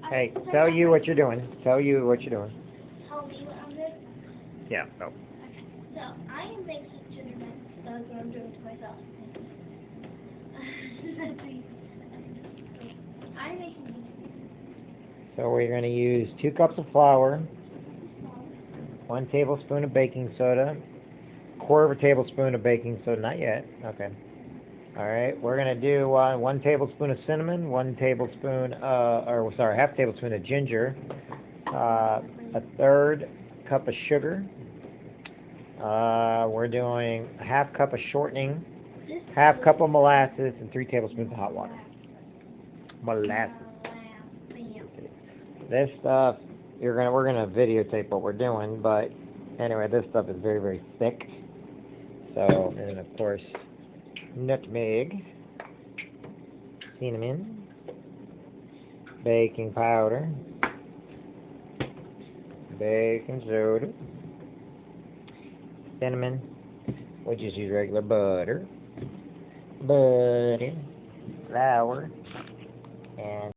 Hey, tell you what you're doing. Tell you what you're doing. Tell me what I'm doing? Yeah, go. Okay. So, I am making gingerbread. That's what I'm doing to myself. I'm making So we're going to use 2 cups of flour, 1 tablespoon of baking soda, 1/4 tablespoon of baking soda, not yet, okay. Alright, we're going to do 1 tablespoon of cinnamon, 1 tablespoon, half tablespoon of ginger, 1/3 cup of sugar, we're doing a 1/2 cup of shortening, 1/2 cup of molasses, and 3 tablespoons of hot water. Molasses. This stuff, we're gonna videotape what we're doing, but anyway, this stuff is very, very thick. So, and of course, nutmeg, cinnamon, baking powder, baking soda, cinnamon. We just use regular butter, flour, and